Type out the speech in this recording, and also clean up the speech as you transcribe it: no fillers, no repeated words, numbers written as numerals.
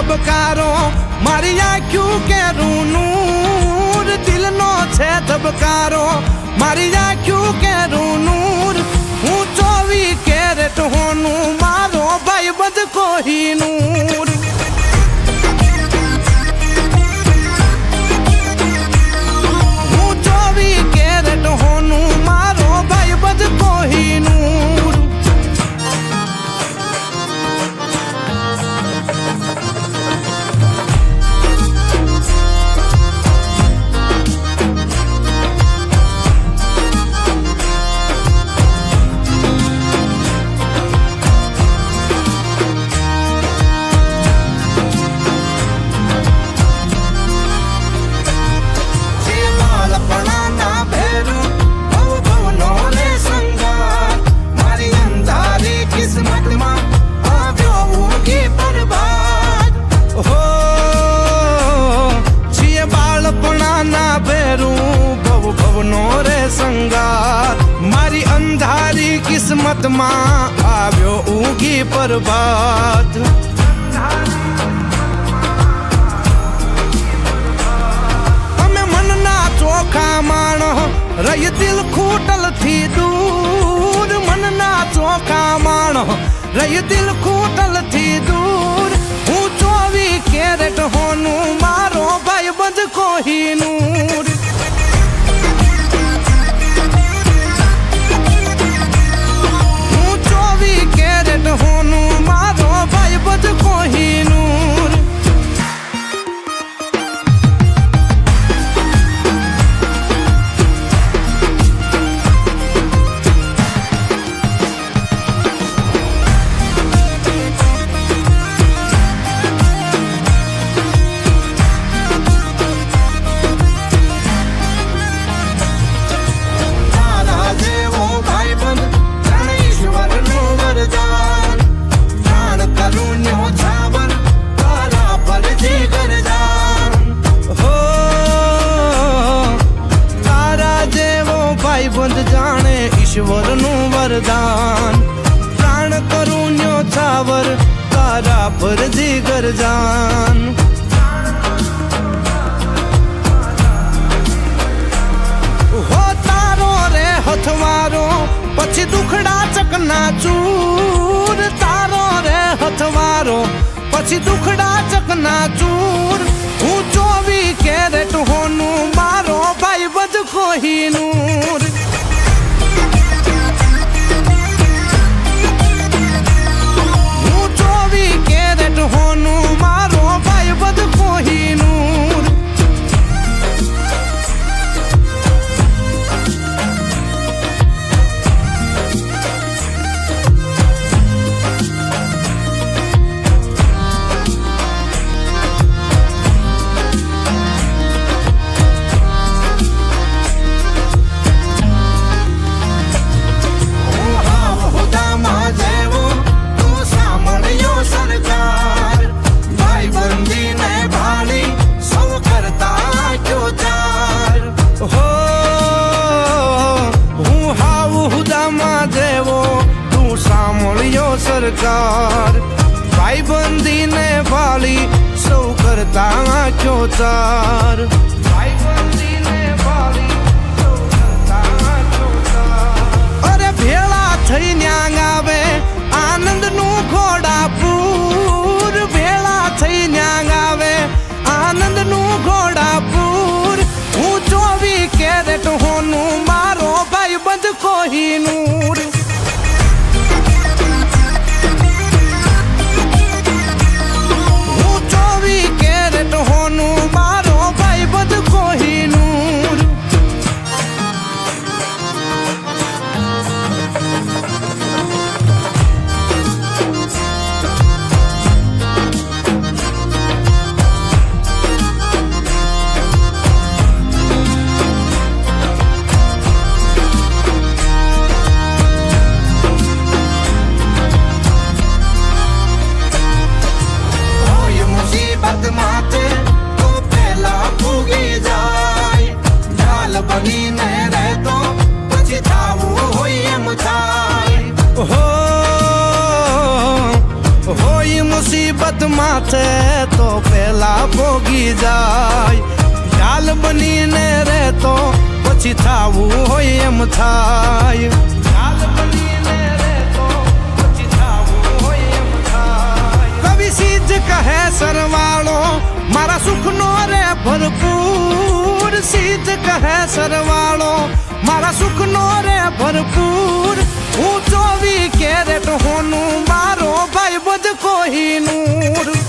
ધબકારો મારી આંખ્યું કેરું નૂર દિલનો છે ધબકારો મારી આંખ્યું કેરું નૂર હું 24 કેરેટ હોનું મારો ભાઈ બધ કોહિનૂર હું 24 કેરેટ હોનું મારો ભાઈ બધ કોહિનૂર મારી અંધારી કિસ્મતમાં આવ્યો ઊંઘી પ્રભાત અમે મનના ચોખા માણો રહી દિલ ખૂટલ થી દૂર મનના ચોખા માણો રહી દિલ ખૂટલ થી દૂર હું 24 કેરેટ હોનું મારો ભાઈ બંધ કોહિનૂર હોનું મારો ભાઈ બધ કોહિનૂર જાણે ઈશ્વરનું વરદાન પ્રાણ કરું ન્યોછાવર તારા પર જીગર જાન હો તારો રે હથવારો પછી દુખડા ચકના ચૂર તારો રે હથવારો પછી દુખડા ચકના ચૂર હું 24 કેરેટ હોનું મારો ભાઈ બધ કોહિનૂર હોનું મારો ભાઈ બધ કોહિનૂર સરકાર ભાઈબંધીને વાલી સૌ કરતા આંખ્યો ચાર ભાઈબંધીને વાલી સૌ કરતા આંખ્યો ચાર અરે ભેળા થઈ ન્યાંગ આવે આનંદનું ઘોડાપુર ભેળા થઈ ન્યાંગ આવે આનંદનું ઘોડાપુર હું 24 કેરેટ હોનું મારો ભાઈ બંધ કોહિનૂર હોનું મારો ભાઈ બધ કોહિનૂર હોય મુસીબત માથે તો પેલા ભોગી જાય. ઢાલ બનીને રહેતો પછી થાવું હોય એમ થાય. ઢાલ બનીને રહેતો પછી થાવું હોય એમ થાય. કવિ સીજ કહે સરવાળો મારા સુખનો રે ભરપૂર. સીજ કહે સરવાળો મારા સુખનો રે ભરપૂર. હું 24 કેરેટ હોનું મારો ભાઈ બધ કોહિનૂર.